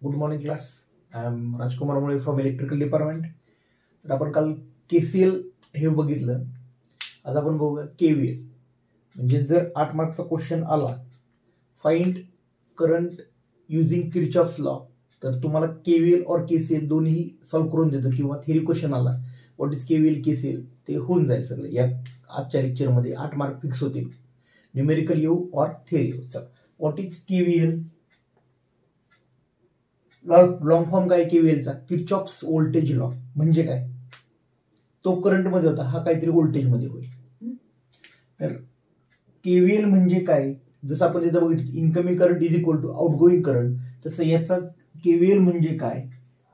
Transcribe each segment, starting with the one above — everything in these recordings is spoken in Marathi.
Good morning class. I am Rajkumar Mule from electrical department. तर आपण काल KCL हे बघितलं. आज आपण बघूया KVL. म्हणजे जर 8 मार्कचा क्वेश्चन आला, find current using Kirchhoff's law, तर तुम्हाला KVL और KCL दोन्ही सॉल्व्ह करून देतो. किंवा थेरी क्वेश्चन आला व्हॉट इज KVL KCL ते होऊन जाईल सगळं. या आजच्या लेक्चरमध्ये 8 मार्क फिक्स होतील. न्यूमेरिकल येऊ और थेरी येऊ. चला, what is KVL? Long form काय KVLचा? Kirchhoff's voltage law. म्हणजे काय? तो करंट मध्ये होता, हा काहीतरी व्होल्टेज मध्ये होईल. तर KVL म्हणजे काय? जसं आपण तिथं बघितलं incoming current is equal to outgoing current, तसं याचा KVL म्हणजे काय?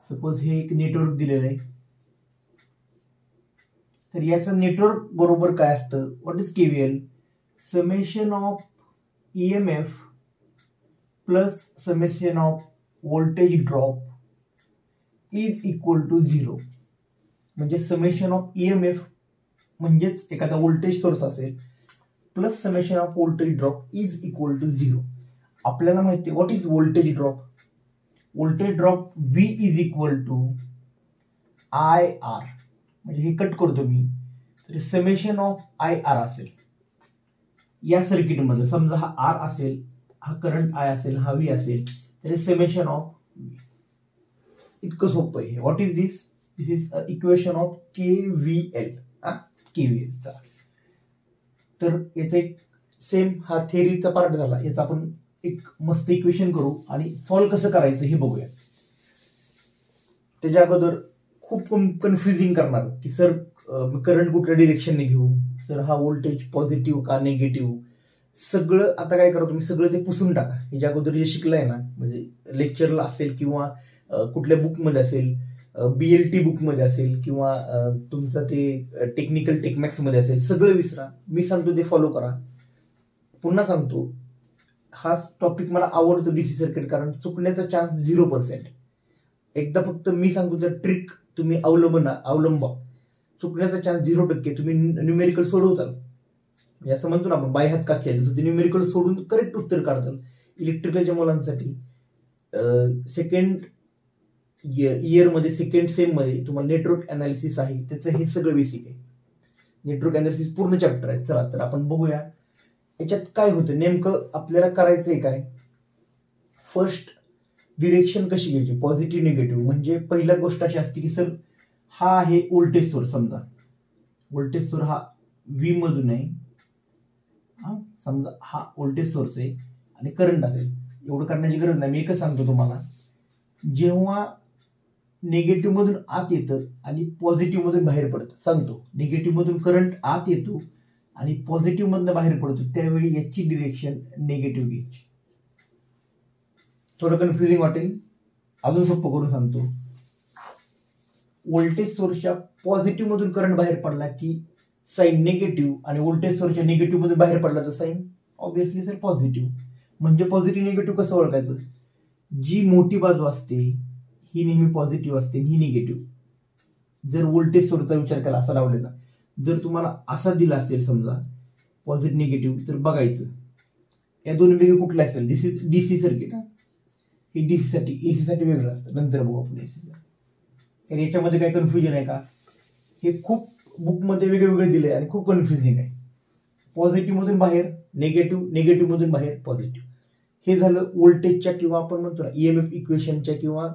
सपोज हे एक नेटवर्क दिलेलं आहे, तर याचं नेटवर्क बरोबर काय असतं? What is KVL? Summation of EMF plus summation of voltage drop is equal to 0. म्हणजे समेशन ऑफ EMF म्हणजेच एखादा व्होल्टेज सोर्स असेल plus summation of voltage drop is equal to 0. आपल्याला माहिती आहे what is voltage drop. Voltage drop V is equal to IR. म्हणजे हे कट करतो मी, तर समेशन ऑफ IR असेल. या सर्किटमध्ये समजा हा R असेल, हा करंट I असेल, हा V असेल, तर समेशन ऑफ इतकं सोपं आहे. What is this? This is equation of KVL. KVL चा तर याचा एक सेम हा थेअरीचा पार्ट झाला. याचा आपण एक मस्त इक्वेशन करू आणि सॉल्व्ह कसं करायचं हे बघूया. त्याच्या अगोदर खूप कन्फ्युजिंग करणार की सर करंट कुठल्या डिरेक्शनने घेऊ, सर हा व्होल्टेज पॉझिटिव्ह का निगेटिव्ह, सगळं आता काय करा तुम्ही सगळं ते पुसून टाका. ह्याच्या अगोदर जे शिकलाय ना, म्हणजे लेक्चरला असेल किंवा कुठल्या बुकमध्ये असेल, BLT बुकमध्ये असेल किंवा तुमचं ते टेक्निकल टेकमॅक्स मध्ये असेल, सगळं विसरा. मी सांगतो ते फॉलो करा. पुन्हा सांगतो, हा टॉपिक मला आवडतो DC सर्किट, कारण चुकण्याचा चान्स 0%. एकदा फक्त मी सांगतो तर ट्रिक तुम्ही अवलंबा. चुकण्याचा चान्स 0%. तुम्ही न्यूमेरिकल सोडवताल, असं म्हणतो ना आपण बाय हात का केलं, जसं ते न्यूमेरिकल सोडून करेक्ट उत्तर काढताल. इलेक्ट्रिकलच्या मुलांसाठी सेकंड इयर मध्ये सेकंड सेम मध्ये तुम्हाला नेटवर्क अनालिसिस आहे, त्याचं हे सगळं बेसिक आहे. नेटवर्क अनालिसिस पूर्ण चॅप्टर आहे. चला तर आपण बघूया याच्यात काय होतं नेमकं. आपल्याला करायचंय काय? फर्स्ट डिरेक्शन कशी घ्यायची, पॉझिटिव्ह निगेटिव्ह. म्हणजे पहिला गोष्ट अशी असते की सर हा आहे व्होल्टेज सोर्स. समजा व्होल्टेज सोर्स हा V मधून आहे. समजा हा व्होल्टेज सोर्स आहे आणि करंट असेल. एवढं करण्याची गरज नाही, मी एकच सांगतो तुम्हाला. जेव्हा निगेटिव्ह मधून आत येतं आणि पॉझिटिव्ह मधून बाहेर पडतं, सांगतो निगेटिव्ह मधून करंट आत येतो आणि पॉझिटिव्ह मधून बाहेर पडतो, त्यावेळी याची डिरेक्शन निगेटिव्ह घ्यायची. थोडं कन्फ्युजिंग वाटेल, अजून सोपं करून सांगतो. व्होल्टेज सोर्सच्या पॉझिटिव्ह मधून करंट बाहेर पडला की साईन निगेटिव्ह, आणि व्होल्टेज सोर्सच्या निगेटिव्ह मधून बाहेर पडला तर साईन ऑब्विसली सर पॉझिटिव्ह. म्हणजे पॉझिटिव्ह निगेटिव्ह कसं ओळखायचं? जी मोठी बाजू असते ही नेहमी पॉझिटिव्ह असते, ही निगेटिव्ह. जर व्होल्टेज सोर्सचा विचार केला असा लावलेला, जर तुम्हाला असा दिला असेल समजा पॉझिटिव्ह निगेटिव्ह, तर बघायचं या दोन्हीपैकी कुठला असेल. दिस इज DC सर्किट. हे DC साठी, AC साठी वेगळं असतं, नंतर बघू आपण AC. तर याच्यामध्ये काय कन्फ्युजन आहे का? हे खूप बुकमध्ये वेगळे दिले आणि खूप कन्फ्युजिंग आहे. पॉझिटिव्ह मधून बाहेर निगेटिव्ह, निगेटिव्ह मधून बाहेर पॉझिटिव्ह. हे झालं व्होल्टेजच्या किंवा आपण म्हणतो ना EMF इक्वेशनच्या किंवा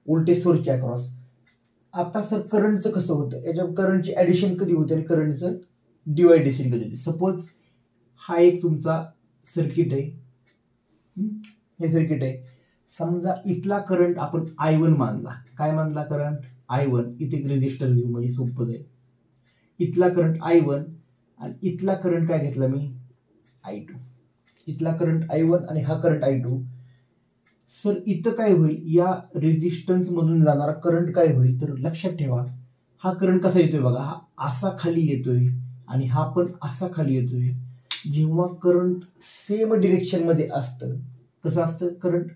व्होल्टेज सोर्सच्या अक्रॉस. आता सर करंटचं कसं होतं? याच्या करंटची ऍडिशन कधी होते आणि करंटचं डिवायडेशन कधी होते? सपोज हा एक तुमचा सर्किट आहे, हे सर्किट आहे. समजा इथला करंट आपण I1 मानला. काय मानला? Current I1. इथे एक रेजिस्टर घेऊ म्हणजे सोपं जाईल. इथला करंट I1 आणि इथला करंट काय घेतला मी? I2. इथला करंट I1 आणि हा करंट I2. सर इथं काय होईल? या रेजिस्टन्स मधून जाणारा करंट काय होईल? तर लक्षात ठेवा, हा करंट कसा येतोय बघा, हा असा खाली येतोय आणि हा पण असा खाली येतोय. जेव्हा करंट सेम डिरेक्शन मध्ये असतं, कसं असतं करंट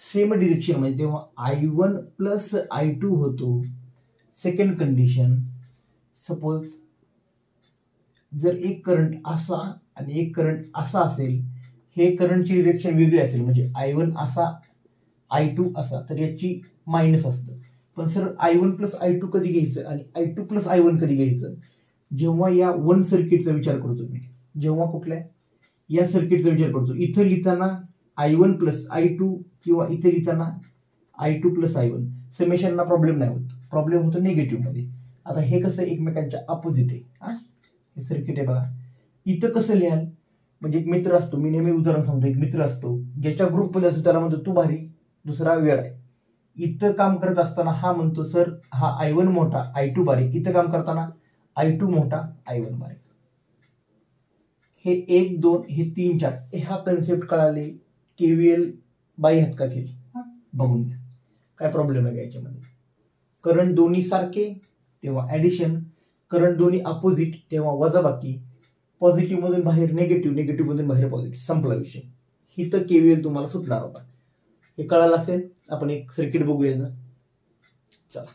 सेम डिरेक्शन मध्ये, तेव्हा I1 प्लस I2 होतो. सेकंड कंडिशन, सपोज जर एक करंट असा आणि एक करंट असा असेल, हे करंटची डिरेक्शन वेगळी असेल, म्हणजे I1 असा I2 असा, तर याची मायनस असतं. पण सर I1 प्लस I2 कधी घ्यायचं आणि I2 प्लस I1 कधी घ्यायचं? जेव्हा या वन सर्किटचा विचार करतो मी, जेव्हा कुठल्या या सर्किटचा विचार करतो, इथं लिहिताना I1 प्लस I2 किंवा इथे लिहिताना I2 प्लस I1, समेशनला प्रॉब्लेम नाही होत, प्रॉब्लेम होतो निगेटिव्ह मध्ये. आता हे कसं एकमेकांच्या अपोजिट आहे. हे सर्किट आहे बघा. इथं कसं लिहाल, म्हणजे एक मित्र असतो, मी नेहमी उदाहरण सांगतो, एक मित्र असतो ज्याच्या ग्रुपमध्ये असतो त्याला म्हणतो तू भारी, दुसरा वेळ आहे. इथं काम करत असताना हा म्हणतो सर हा I1 मोठा I2 बारीक, इथं काम करताना I2 मोठा I1 बारीक. हे 1 2 हे 3 4 हा कन्सेप्ट कळाले, KVL बाई हात का खेळ बघून घ्या, काय प्रॉब्लेम आहे याच्यामध्ये. करंट दोन्ही सारखे तेव्हा ऍडिशन, करंट दोन्ही अपोजिट तेव्हा वजाबाकी, पॉझिटिव्ह मधून बाहेर निगेटिव्ह, निगेटिव्ह मधून बाहेर पॉझिटिव्ह, संपला विषय. ही तर KVL तुम्हाला सुटणार होता. हे कळालं असेल. आपण एक सर्किट बघूया. चला,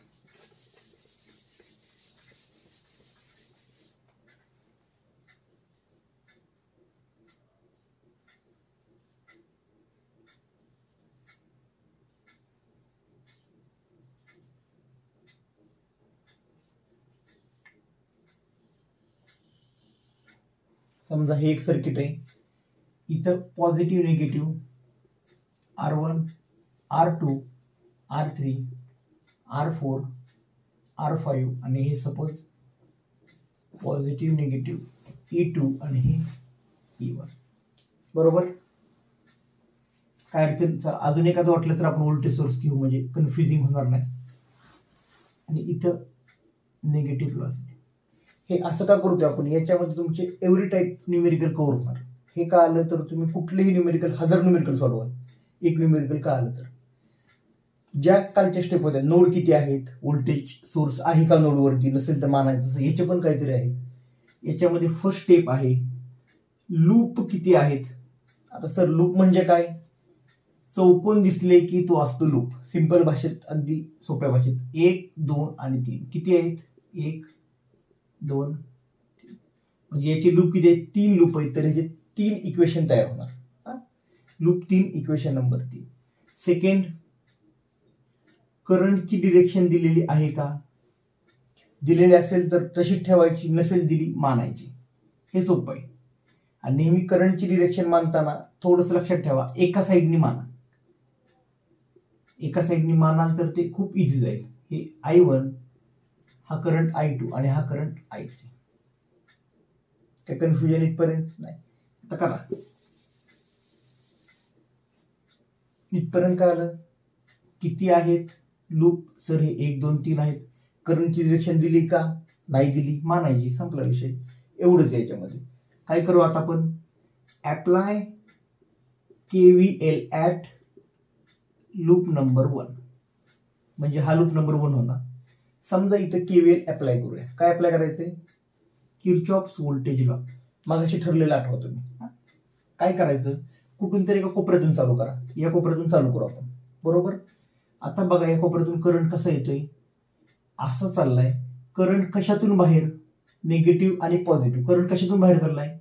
समजा हे एक सर्किट आहे. इथं positive negative R1 R2 R3 R4 R5 आणि हे सपोज पॉझिटिव्ह निगेटिव्ह E2 आणि हे E1. बरोबर. काय अडचण, अजून एखादं वाटलं तर आपण व्होल्टेज सोर्स घेऊ, म्हणजे कन्फ्युजिंग होणार नाही. आणि इथं निगेटिव्ह प्लस. हे असं का करतोय आपण, याच्यामध्ये तुमचे एव्हरी टाईप न्यूमेरिकल कव्हर होणार. हे का आलं तर तुम्ही कुठलेही न्यूमेरिकल 1000 न्यूमेरिकल सोडवाल, एक न्यूमेरिकल का आलं तर. ज्या कालच्या स्टेप होत्या, नोड किती आहेत, व्होल्टेज सोर्स आहे का नोडवरती, नसेल तर मानायचं, याचे पण काहीतरी आहे. याच्यामध्ये फर्स्ट स्टेप आहे लूप किती आहेत. आता सर लूप म्हणजे काय, चौकोन दिसले की तो असतो लूप. सिंपल भाषेत, अगदी सोप्या भाषेत, 1 2 आणि 3 किती आहेत, 1 2 म्हणजे याची लूप किती आहेत, 3 लूप आहेत. तर याचे 3 इक्वेशन तयार होणार. Loop 3 equation number 3. सेकंड, करंटची डिरेक्शन दिलेली आहे का, दिलेली असेल तर तशीच ठेवायची, नसेल दिली मानायची. हे सोपं आहे. आणि नेहमी करंटची डिरेक्शन मानताना थोडंसं लक्षात ठेवा, एका साईडनी माना. एका साईडनी मानाल तर ते खूप इझी जाईल. हे I1, हा करंट I2 आणि हा करंट I3. काय कन्फ्युजन इथपर्यंत नाही. आता करा, इथपर्यंत काय आलं, किती आहेत लूप, सर हे 1 2 3 आहेत. करंटची डिरेक्शन दिली का, नाही दिली, मानायची, संपला विषय. एवढंच याच्यामध्ये. काय करू आता आपण, apply KVL at loop number 1, म्हणजे हा लूप नंबर 1 होणार. समजा इथं KVL अप्लाय करूया. काय अप्लाय करायचंय, किर्चॉफ्स व्होल्टेज लॉ. मागाशी ठरलेलं आठवा तुम्ही. काय करायचं, कुठून तरी एका कोपऱ्यातून चालू करा. या कोपऱ्यातून चालू करू आपण. बरोबर. आता बघा या कोपऱ्यातून करंट कसा येतोय, असं चाललाय. करंट कशातून बाहेर, निगेटिव्ह आणि पॉझिटिव्ह. करंट कशातून बाहेर चाललाय,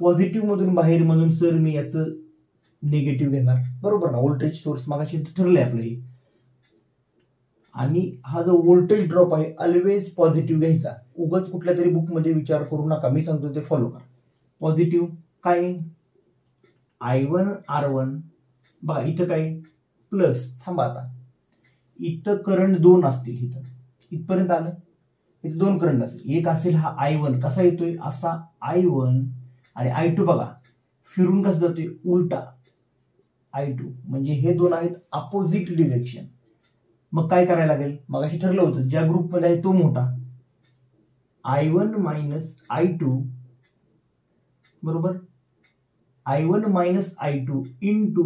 पॉझिटिव्ह मधून बाहेर, म्हणून सर मी याचं निगेटिव्ह घेणार. बरोबर ना, व्होल्टेज सोर्स मागाशी ठरलंय आपलं हे. आणि हा जो व्होल्टेज ड्रॉप आहे ऑलवेज पॉझिटिव्ह घ्यायचा. उगाच कुठल्या तरी बुकमध्ये विचार करू नका, मी सांगतो ते फॉलो करा. पॉझिटिव्ह काय, I1 R1. बघा इथं काय प्लस, थांबा आता, इथं करंट 2 असतील. इथं इथपर्यंत आलं, इथं 2 करंट असेल. एक असेल हा I1, कसा येतोय असा I1, आणि I2 बघा फिरून कसं जातोय उलटा I2, म्हणजे हे 2 आहेत अपोजिट डिरेक्शन. मग काय करायला लागेल, मगाशी ठरलं होतं ज्या ग्रुपमध्ये आहे तो मोठा, I1 मायनस I2, बरोबर, I1 minus I2 into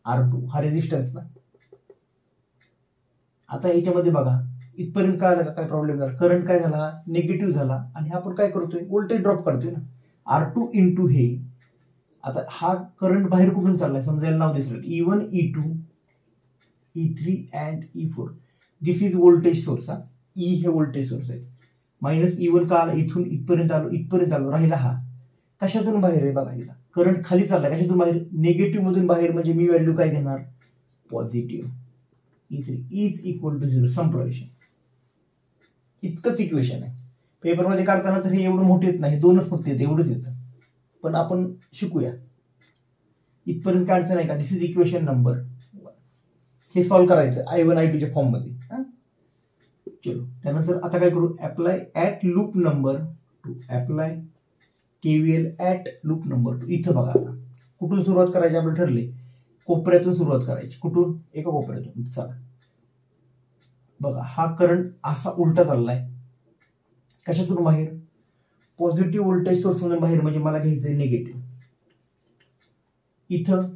R2, हा रेजिस्टन्स ना. आता याच्यामध्ये बघा इथपर्यंत काय आलं का, काय प्रॉब्लेम झाला, करंट काय झाला, निगेटिव्ह झाला. आणि आपण काय करतोय, व्होल्टेज ड्रॉप करतोय ना, R2 इंटू हे. आता हा करंट बाहेर कुठून चाललाय, समजा याला नाव दिसलं E1 E2 E3 and E4. This is voltage source. हा E हे व्होल्टेज सोर्स आहे. मायनस E1 का आला, इथून इथपर्यंत आलो, इथपर्यंत आलो, राहिला हा. कशातून बाहेर आहे बघा, करंट खाली चाललाय, कशातून बाहेर, निगेटिव्ह मधून बाहेर. म्हणजे मी व्हॅल्यू काय घेणार, positive E3 is equal to 0. संपला विषय. इतकंच इक्वेशन आहे. पेपरमध्ये काढताना तर हे एवढं मोठं येत नाही, दोनच फक्त येतं, एवढंच येतं. पण आपण शिकूया. इथपर्यंत काय अडचण आहे का? दिस इज इक्वेशन नंबर 1. हे सॉल्व्ह करायचं I1 I2 च्या फॉर्म मध्ये. चलो त्यानंतर आता काय करू? Apply at loop number 2. Apply KVL at loop number 2. इथं बघा आता कुठून सुरुवात करायची आपलं ठरले, कोपऱ्यातून सुरुवात करायची. कुठून? एका कोपऱ्यातून. चला बघा, हा करंट असा उलटा चाललाय. कशातून बाहेर? पॉझिटिव्ह व्होल्टेज सोर्स मधून बाहेर, म्हणजे मला घ्यायचंय निगेटिव्ह. इथं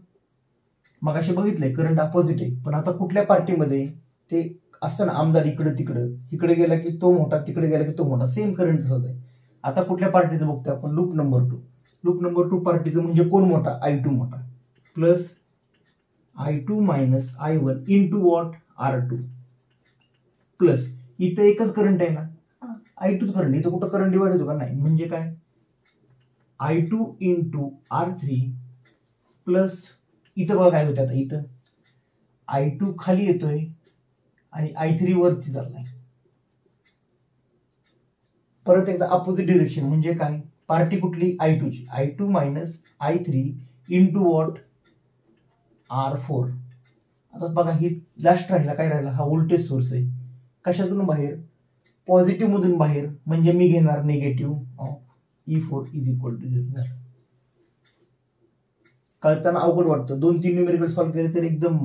मग असे बघितलंय करंट अपोजिट आहे, पण आता कुठल्या पार्टीमध्ये ते असतं ना, आमदार इकडे तिकडं, इकडे गेला की तो मोठा, तिकडे गेला की तो मोठा, सेम करंट तसंच आहे. आता कुठल्या पार्टीचं बघतोय आपण? Loop number 2. लूप नंबर 2 पार्टीचं म्हणजे कोण मोठा? I2 मोठा. Plus I2 minus I1 into what? R2. Plus इथं एकच करंट आहे ना, I2च करंट. इथं कुठं करंट डिवाइड होतो का? नाही. म्हणजे काय? I2 इंटू R3 प्लस इथं बघा काय होतं. आता इथं I2 खाली येतोय आणि I3 वरती चाललाय. परत एकदा अपोजिट डिरेक्शन म्हणजे काय? पार्टी कुठली? I2 ची. I2 minus I3 into what? R4. आता बघा, ही लास्ट राहिला, काय राहिला? हा व्होल्टेज सोर्स आहे. कशातून बाहेर? पॉझिटिव्ह मधून बाहेर, म्हणजे मी घेणार negative of E4 is equal to 0. कळताना अवघड वाटतं. 2-3 न्यूमेरिकल सॉल्व्ह केले तर एकदम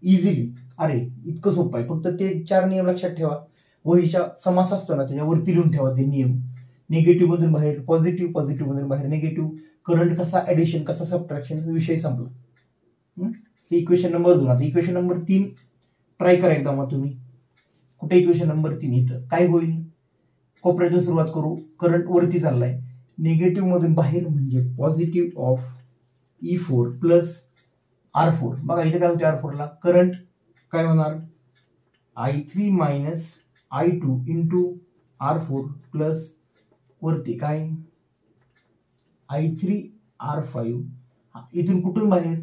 इझिली. अरे इतकं सोपं आहे. फक्त ते 4 नियम लक्षात ठेवा. वहीच्या समास असतो ना, त्याच्यावरती लिहून ठेवा ते नियम. निगेटिव्ह मधून बाहेर पॉझिटिव्ह, पॉझिटिव्ह मधून बाहेर निगेटिव्ह, करंट कसा ऍडिशन, कसा सबट्रॅक्शन, विषय संपला. हे इक्वेशन नंबर 2. आता इक्वेशन नंबर 3 ट्राय करा एकदा. मग तुम्ही कुठे? Equation number 3. इथं काय होईल? कोपऱ्यातून सुरुवात करू. करंट वरती चाललाय, निगेटिव्ह मधून बाहेर म्हणजे positive of E4 plus R4. बघा इथे काय होते? R4 ला करंट काय होणार? I3 minus I2 into R4 plus वरती काय? I3 R5. इथून कुठून बाहेर?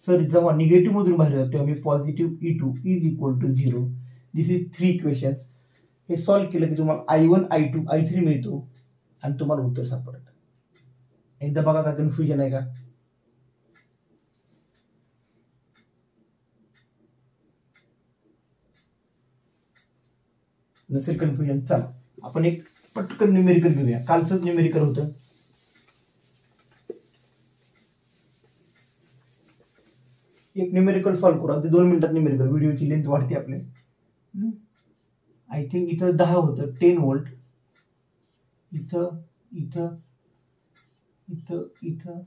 सर जेव्हा निगेटिव्ह मधून बाहेर जातो तेव्हा मी positive E2 is equal to 0. This is 3 equations. हे सॉल्व्ह केलं की तुम्हाला I1 I2 I3 मिळतो आणि तुम्हाला उत्तर सापडतं. एकदा बघा, का कन्फ्युजन आहे का? नसेल कन्फ्युजन, चला आपण एक पटकन न्यूमेरिकल घेऊया. कालचंच न्यूमेरिकल होतं. एक न्यूमेरिकल सॉल्व्ह करू. अगदी 2 मिनिटात न्यूमेरिकल. व्हिडिओची लेंथ वाढते आपले. आय थिंक इथं 10 होतं. 10 व्होल्ट. इथं इथं इथं इथं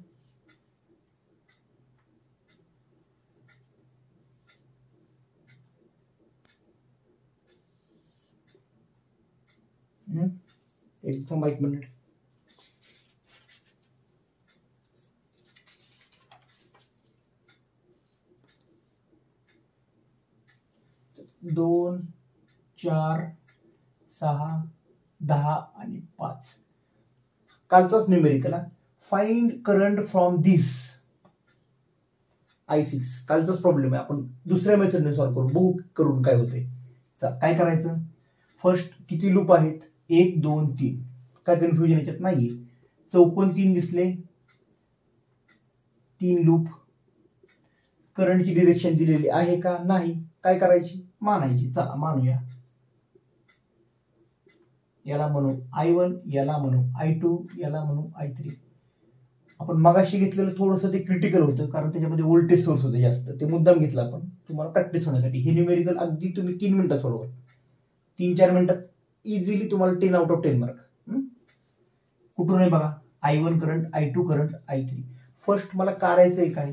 एकदम 1 मिनिट. दोन, 4, 6, 10 आणि 5. कालचाच numerical. Find current from this I6. कालचाच प्रॉब्लेम आहे. आपण दुसऱ्या मेथडने सॉल्व्ह करू. बघू करून काय होते. काय करायचं? फर्स्ट किती लूप आहेत? 1 2 3. काय कन्फ्युजन याच्यात नाहीये. चौकोन 3 दिसले, 3 लूप. करंटची डिरेक्शन दिलेली आहे का? नाही. काय करायची? मानायची. चला मानूया. याला म्हणू I1, याला म्हणू I2, याला म्हणू I3. आपण मगाशी घेतलेलं थोडंसं ते क्रिटिकल होतं, कारण त्याच्यामध्ये व्होल्टेज सोर्स होते जास्त. ते मुद्दाम घेतलं आपण तुम्हाला प्रॅक्टिस होण्यासाठी. हे न्यूमेरिकल अगदी तुम्ही 3 मिनिटात सोडवा. 3-4 मिनिटात इझिली तुम्हाला 10 आउट ऑफ 10 मार्क. कुठून आहे बघा? I1 current, I2 current, I3. First मला काढायचंय काय?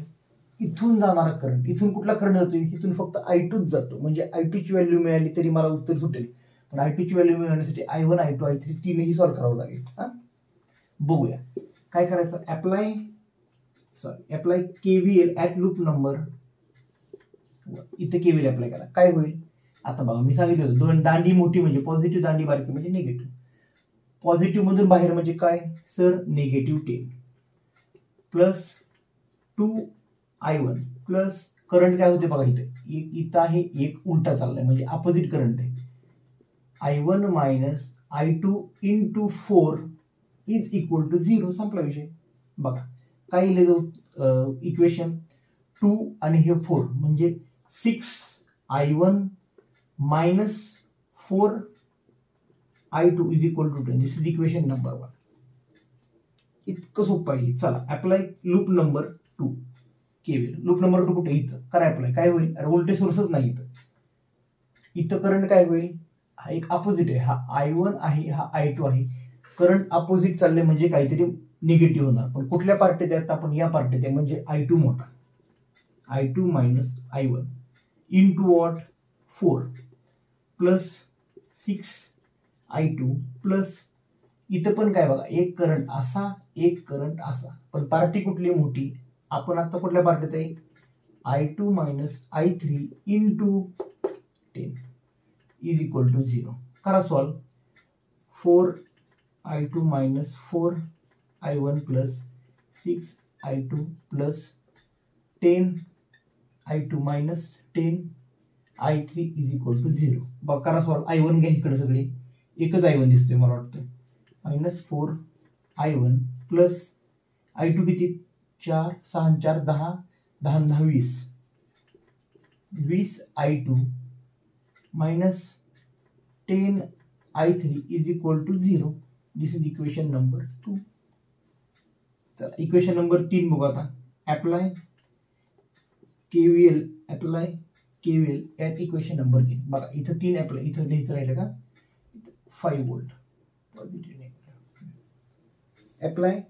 इथून जाणारा करंट. इथून कुठला करंट जातो? इथून फक्त I2च जातो. म्हणजे I2 ची व्हॅल्यू मिळाली तरी मला उत्तर सुटेल. पण I2 ची व्हॅल्यू मिळवण्यासाठी I1 I2 I3 तीनही सॉल्व्ह करावं लागेल. बघूया काय करायचं. Apply KVL at loop number. इथे KVL अप्लाय करा. काय होईल? आता बघा, मी सांगितलं होतं दोन दांडी मोठी म्हणजे पॉझिटिव्ह, दांडी बारकी म्हणजे निगेटिव्ह. पॉझिटिव्ह मधून बाहेर म्हणजे काय? Sir negative 10 plus 2I1 plus current काय होते बघा इथे एक इथं आहे, एक उलटा चाललाय म्हणजे अपोजिट करंट आहे. I1 minus I2 into 4 is equal to 0. संपला विषय. बघा काय लिहिलं इक्वेशन 2 आणि हे 4 म्हणजे 6I1 minus 4I2 is equal to 10. This is equation number 1. इतकं सोपं आहे. चला apply loop number 2 KVL. Loop number 2 कुठे? इथं करा अप्लाय. काय होईल? अरे व्होल्टेज सोर्सच नाही इथं. इथं करंट काय होईल? हा एक अपोजिट आहे. हा I1 आहे, हा I2 आहे. करंट अपोजिट चालले म्हणजे काहीतरी निगेटिव्ह होणार. पण कुठल्या पार्टीत आहेत? आपण या पार्टीत आहे म्हणजे I2 मोठा. I2 minus I1 into what 4 plus 6I2 plus इथं पण काय बघा, एक करंट असा, एक करंट असा. पण पार्टी कुठली मोठी? आपण आता कुठल्या पार्टीत आहे? I2 minus I3 into 10 is equal to 0. करा solve. 4I2 minus 4I1 plus 6I2 plus 10I2 minus 10I3 is equal to 0. बघा करा सॉल्व. I1 घ्या इकडे सगळे. एकच I1 दिसतोय मला वाटतं. मायनस 4I1 प्लस I2 किती? 4 6 4 10 10 10 20 20I2 minus 10I3 is equal to 0. This is equation number 2. चला इक्वेशन नंबर 3 बघू आता. Apply KVL. Apply KVL at equation number 3. बघा इथं 3 अप्लाय. इथं लिहायचं राहिलं का? 5 volt positive. Apply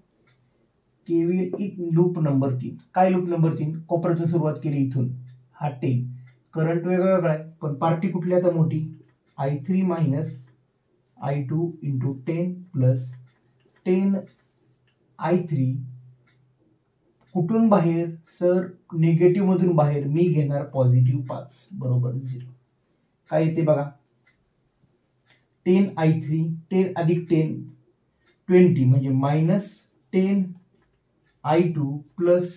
KVL in loop number 3. काय लूप नंबर 3? कोपऱ्यातून सुरुवात केली इथून. हा 10. करंट वेगळा आहे पण पार्टी कुठली आता मोठी? I3 minus I2 into 10 plus 10I3 कुठून बाहेर? सर निगेटिव्ह मधून बाहेर. मी घेणार पॉझिटिव्ह 5 बरोबर 0. काय येते बघा? 10I3 10 अधिक 10 20 म्हणजे minus 10I2 plus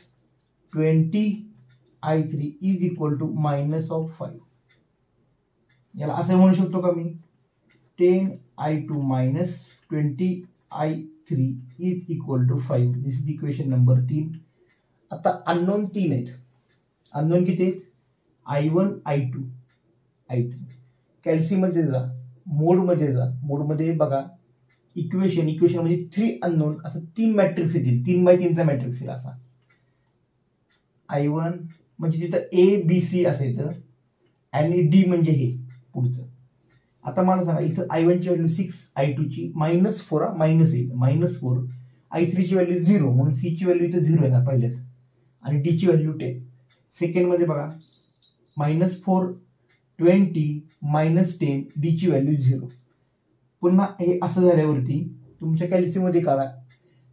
20I3 is equal to minus of 5. याला असं म्हणू शकतो का मी? 10I2 minus 20I3 is equal to 5. This is equation number 3. आता अननोन 3 आहेत. अननोन किती आहेत? I1 I2 I3. कॅल्शियम मध्ये जा, मोड मध्ये जा. मोड मध्ये बघा इक्वेशन म्हणजे 3 अननोन असं 3 मॅट्रिक्स येतील. 3x3 चा मॅट्रिक्स येईल असा. I1 म्हणजे तिथं ABC असं येतं आणि D म्हणजे हे पुढचं. आता मला सांगा इथं I1 ची व्हॅल्यू 6, I2 ची मायनस 4 मायनस येईल मायनस 4. I3 ची व्हॅल्यू 0 म्हणून C ची व्हॅल्यू इथं 0 येणार पहिल्यात आणि D ची व्हॅल्यू 10. सेकंड मध्ये बघा मायनस 4 20 मायनस 10 D ची व्हॅल्यू 0. पुन्हा हे असं झाल्यावरती तुमच्या कॅल्शियम मध्ये काढा.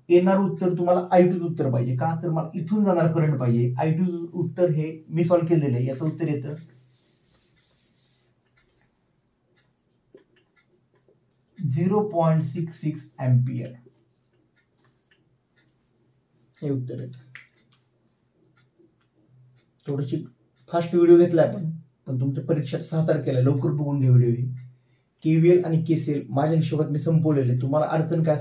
येणार उत्तर तुम्हाला I2 उत्तर पाहिजे का? तर मला इथून जाणार करंट पाहिजे. I2 उत्तर हे मी सॉल्व्ह केलेलं आहे. याचं उत्तर येतं 0.66 अँपियर. हे उत्तर येतं. थोडीशी फास्ट व्हिडिओ घेतला आपण पण तुमच्या परीक्षा 6 तारखेला लवकर बघून घ्या व्हिडिओ. ही केव्हीएल आणि केसीएल माझ्या हिशोबात मी संपवलेले. तुम्हाला अडचण काय